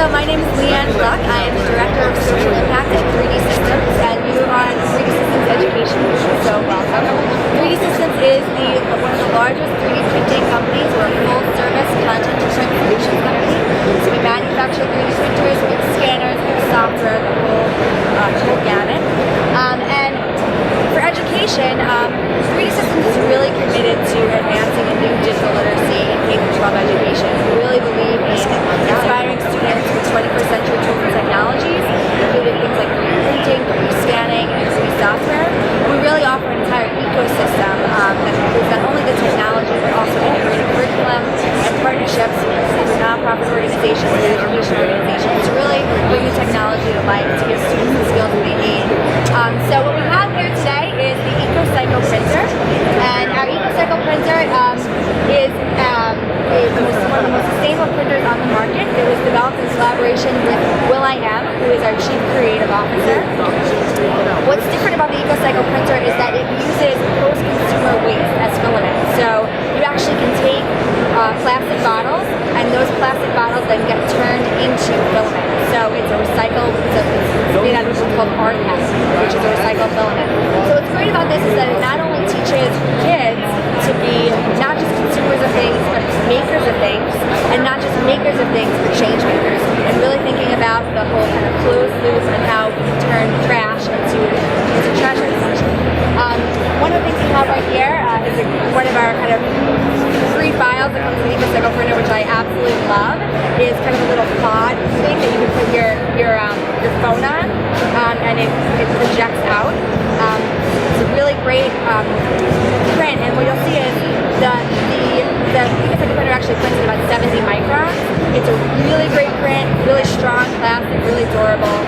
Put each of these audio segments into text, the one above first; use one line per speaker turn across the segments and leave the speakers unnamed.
So my name is Leanne Luck. I am the Director of Social Impact at 3D Systems, and you are on 3D Systems Education, so welcome. 3D Systems is one of the largest 3D printing companies. We're a full-service content and print solutions company. So we manufacture 3D printers, we have scanners, we have software, the whole gamut. And for education, 3D Systems is really committed to advancing a new digital literacy in K-12 education. We really believe in inspiring students with 21st century tools and technologies, including things like 3D printing, 3D scanning, and 3D software. And we really offer an entire ecosystem that includes not only the technology, but also integrated curriculum and partnerships with nonprofit organizations and education organizations to really bring the technology to life to give students the skills that they need. So what we have here today is the EcoCycle printer, and our EcoCycle printer is one of the most sustainable printers on the market. It was developed in collaboration with will.i.am, who is our Chief Creative Officer. What's different about the EcoCycle printer is that it uses post-consumer waste as filament. So you actually can take plastic bottles, and those plastic bottles then get turned into filament. So it's a recycled, it's made out of what's called rPET, which is a recycled filament. So what's great about this is that it not only teaches kids to be not just consumers of things, but makers of things, and not just makers of things, but change makers, and really thinking about the whole kind of closed loop and how we can turn trash into treasures. One of the things we have right here is one of our kind of free files that comes with the EcoCycle printer, which I absolutely love, is kind of a little pod thing that you can put your phone on, and it projects out. It's a really great print, and what you'll see is the EcoCycle printer actually prints at about 70 microns. It's a really great print, really strong plastic, really durable.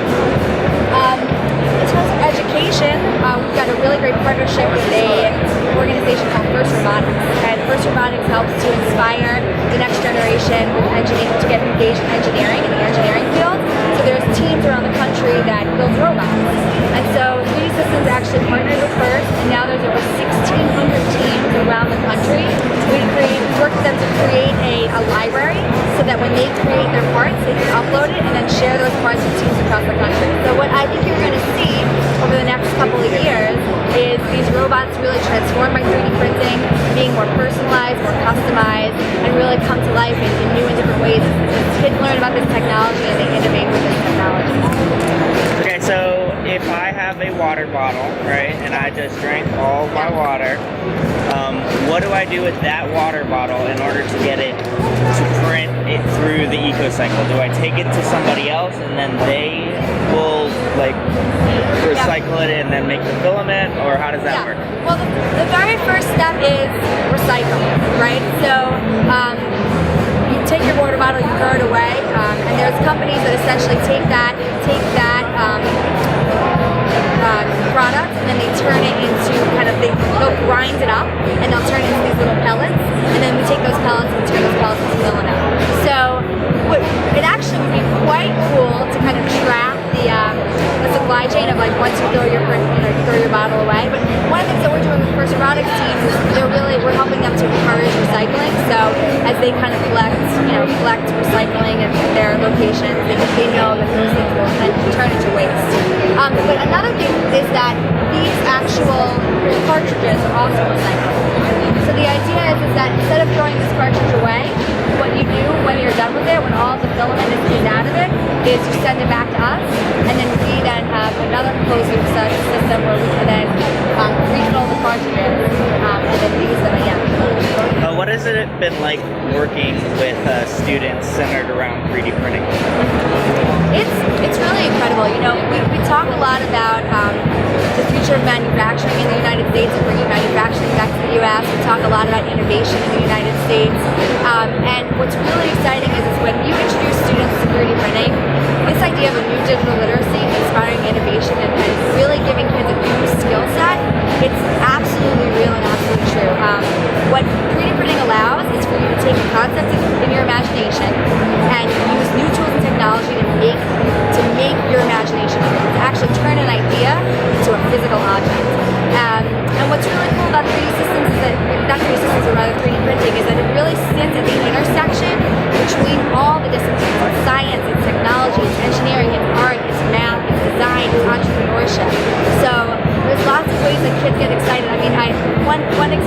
In terms of education, we've got a really great partnership with an organization called First Robotics. And First Robotics helps to inspire the next generation with engineering, to get engaged in engineering in the engineering field. So there's teams around the country that build robots. And so 3D Systems actually partnered with First, and now there's over 1,600 teams around the country. We work with them to create a library so that when they create their parts, they can upload it and then share those parts with teams across the country. So what I think you're going to see over the next couple of years is these robots really transformed by 3D printing, being more personalized, more customized, and really come to life in new and different ways as kids learn about this technology and they innovate with this technology.
Okay, so if I have a water bottle, right, and I just drank all my water, what do I do with that water bottle in order to get it to print it through the EcoCycle? Do I take it to somebody else and then they will like recycle it and then make the filament, or how does that work?
Well, the very first step is recycle, right? So you take your water bottle, you throw it away, and there's companies that essentially take that product and then they turn it into they'll grind it up and they'll turn it into these little pellets, and then we take those pellets and turn those pellets into filament. So it actually would be quite cool to kind of track the supply chain of like once you throw your bottle away. But one of the things that we're doing with First Robotics team is we're helping them to encourage recycling. So as they kind of collect recycling at their locations, they know that those things will then turn into waste. But another thing is that these actual cartridges are also recycled. So the idea is that instead of throwing this cartridge away, what you do when you're done with it, when all the filament is out of it, is you send it back to us, and then we then have another closed loop system where we can then refill the cartridges and then use them again.
What has it been like working with students centered around 3D printing?
It's really incredible. You know, we talk a lot about the future of manufacturing in the United States and bringing manufacturing back to the U.S. We talk a lot about innovation in the United States. And what's really exciting is when you introduce students to 3D printing, this idea of a new digital literacy, inspiring innovation, and really giving kids a new skill set, it's absolutely real and absolutely true. What 3D printing allows is for you to take a concept in your imagination and use new tools and technology to make your imagination real, to actually turn an idea into a physical object. And what's really cool about 3D systems is that, not 3D systems, but rather 3D printing, is that it really sits at the intersection between all the disciplines, science and technology,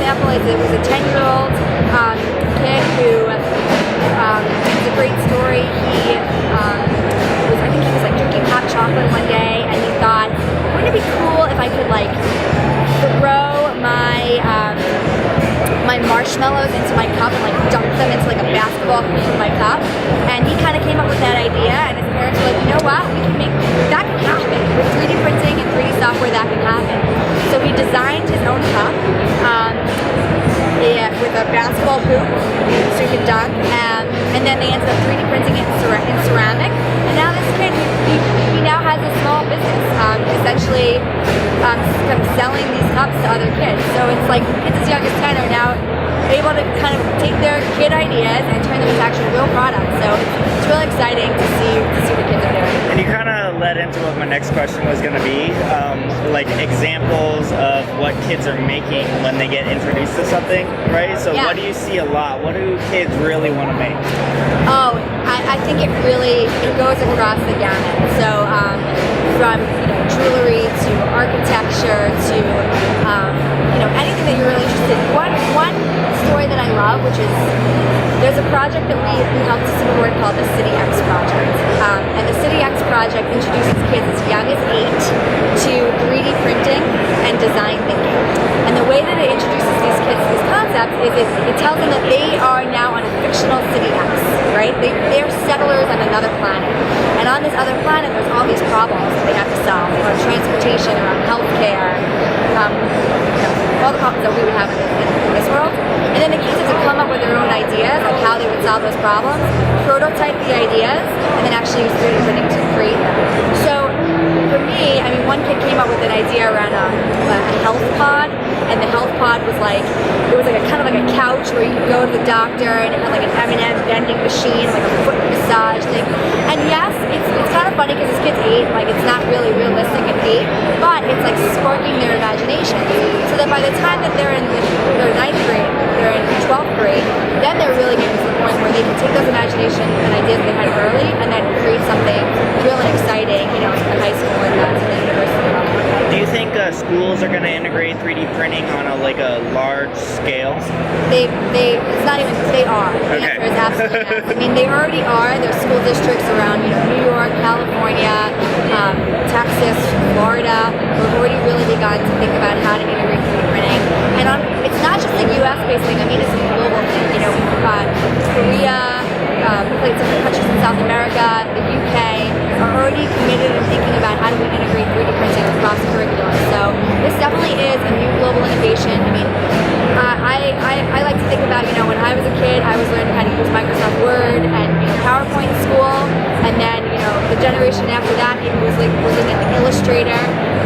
example is it was a 10-year-old kid who it's a great story. I think he was like drinking hot chocolate one day, and he thought, wouldn't it be cool if I could like throw my marshmallows into my cup and like dunk them into like a basketball hoop in my cup? And he kind of came up with that idea, and his parents were like, you know what, we can make that can happen with 3D printing and 3D software. That can happen. So he designed his own cup. With a basketball hoop, so you could dunk, and then they ended up 3D printing it in ceramic. And now this kid, he now has a small business, essentially kind of selling these cups to other kids. So it's like kids as young as 10 are now able to kind of take their kid ideas and turn them into actual real products. So it's really exciting to see what kids are doing.
And you kind of led into what my next question was going to be, like examples of what kids are making when they get introduced to something, right? So what do you see a lot? What do kids really want to make?
Oh, I think it goes across the gamut. So from jewelry to architecture to anything that you're really interested in. One story that I love, which is there's a project that we helped to support called the City X Project. And the City X Project introduces kids as young as 8 to 3D printing and design thinking. And the way that it introduces these kids to these concepts is it tells them that they are now on a fictional City X, right? They're settlers on another planet. And on this other planet, there's all these problems that they have to solve around transportation, around healthcare, all the problems that we would have in this world. And then the kids have to come up with their own ideas of how they would solve those problems, prototype the ideas, and then actually use 3D printing to create them. So for me, one kid came up with an idea around a health pod, and the health pod was like, it was like a kind of like a couch where you could go to the doctor, and it had like an M&M vending machine, like a foot massage thing. And yes, it's kind of funny because this kid's 8, like it's not really realistic at 8, but it's like sparking their imagination. So that by the time that they're in their 9th grade, they're in 12th grade, then they're really getting to the point where they can take those imagination and ideas they had early and then create something really exciting, in the high school and the university level.
Do you think schools are going to integrate 3D printing on a large scale?
They are. The answer is absolutely yes. They already are. There's school districts around, New York, California, Texas, Florida, who have already really begun to think about how to integrate 3D printing. And it's not just a US-based thing. It's a global thing. Korea, different countries in South America, the UK are already committed and thinking about how do we integrate 3D printing across curriculum. So this definitely is a new global innovation. I like to think about, when I was a kid, I was learning how to use Microsoft Word and PowerPoint in school, and then the generation after that was looking at Illustrator.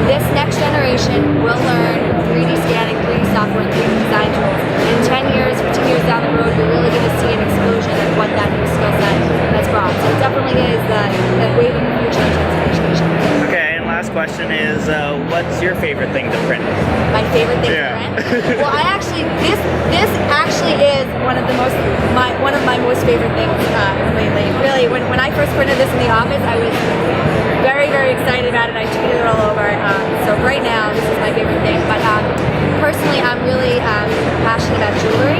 This next generation will learn 3D scanning, 3D software, and 3D design tools. In 10 years, 15 years down the road, you're really going to see an explosion of what that new skill set has brought. So it definitely is the wave of the future in terms of education.
Okay, and last question is, what's your favorite thing to print?
My favorite thing to print? Well, this actually is one of my most favorite things lately. Really, when I first printed this in the office, I was very, very excited about it. I tweeted it all over. So right now, this is my favorite thing. But personally, I'm really passionate about jewelry.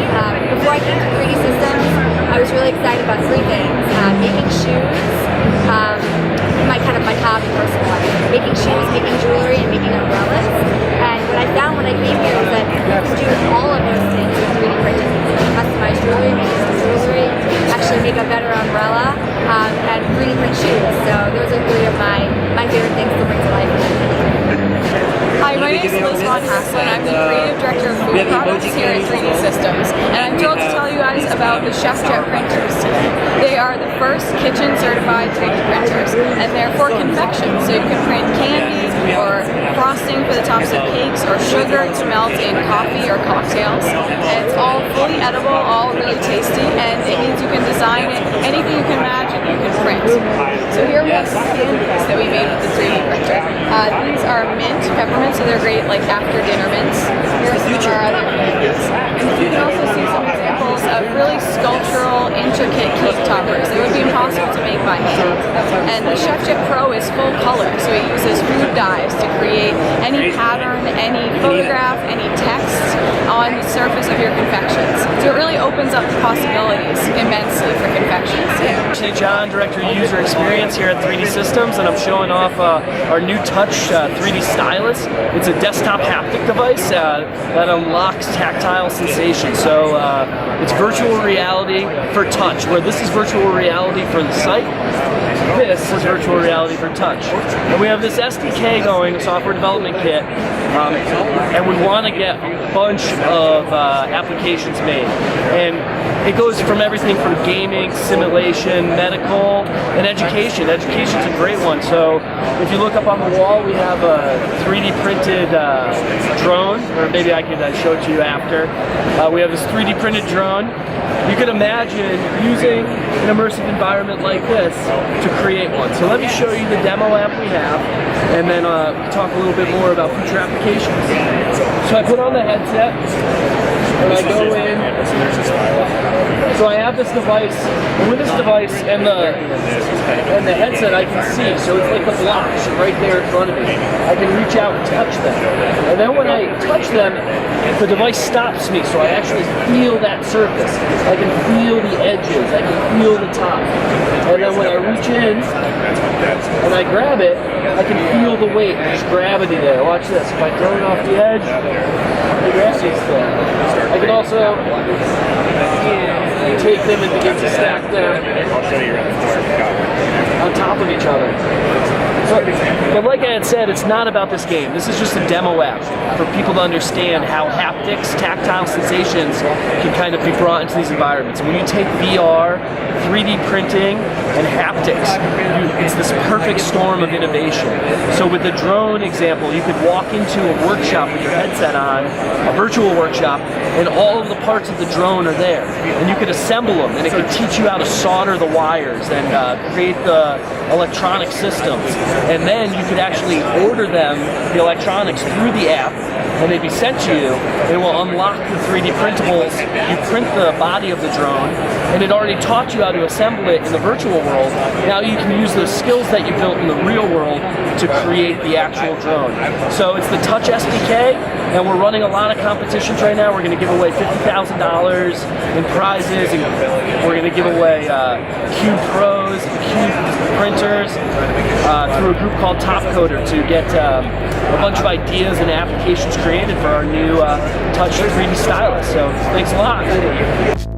Before I came to 3D systems, I was really excited about 3 things: making shoes, my hobby, personal life, making shoes, making jewelry, and making umbrellas. And what I found when I came here is that you can do all of those things with 3D printing. You can customize jewelry, make some jewelry, actually make a better umbrella, and 3D print shoes. So those are 3 of my favorite things to bring to life.
Hi, my name is Liz Von Haslin. I'm the creative director of food products here at 3D Systems, and I'm thrilled to tell you guys about the ChefJet printers today. They are the first kitchen-certified 3D printers, and they're for confection, so you can print candy or frosting for the tops of cakes or sugar to melt in coffee or cocktails. And it's all fully edible, all really tasty, and it means you can design it, anything you can imagine you can print. So here we have some candies that we made with the 3D printer. These are mint peppermint, so they're great after dinner mints. Here are some of our other candies. And you can also see some examples of really sculptural, intricate cake toppers that would be impossible to make by hand. And the ChefJet Pro is full color, so it uses food dyes to create any pattern, any photograph, any text on the surface photos of your confections. So it really opens up the possibilities immensely for confections.
Actually, John, Director of User Experience here at 3D Systems, and I'm showing off our new Touch 3D Stylus. It's a desktop haptic device that unlocks tactile sensation. So it's virtual reality for touch, where this is virtual reality for the site. This is virtual reality for touch. And we have this SDK going, a software development kit, and we want to get a bunch of applications made. And it goes from everything from gaming, simulation, medical, and education. Education's a great one. So if you look up on the wall, we have a 3D printed drone, or maybe I could show it to you after. We have this 3D printed drone. You can imagine using an immersive environment like this to create one. So let me show you the demo app we have, and then talk a little bit more about future applications. So I put on the headset, and I go in. So I have this device, and with this device and the headset I can see, so it's like the blocks right there in front of me. I can reach out and touch them. And then when I touch them, the device stops me, so I actually feel that surface. I can feel the edges, I can feel the top. And then when I reach in and I grab it, I can feel the weight, there's gravity there. Watch this, if I throw it off the edge, the gravity's there. I can also take them and begin to stack them on top of each other. But like I had said, it's not about this game. This is just a demo app for people to understand how haptics, tactile sensations can kind of be brought into these environments. And when you take VR, 3D printing, and haptics, it's this perfect storm of innovation. So with the drone example, you could walk into a workshop with your headset on, a virtual workshop, and all of the parts of the drone are there. And you could assemble them, and it could teach you how to solder the wires and create the electronic systems. And then you could actually order them, the electronics, through the app, and they'd be sent to you. It will unlock the 3D printables. You print the body of the drone, and it already taught you how to assemble it in the virtual world. Now you can use those skills that you built in the real world to create the actual drone. So it's the Touch SDK, and we're running a lot of competitions right now. We're going to give away $50,000 in prizes, and we're going to give away Cube Pros and Cube printers through a group called Top Coder to get a bunch of ideas and applications created for our new Touch 3D Stylus. So thanks a lot.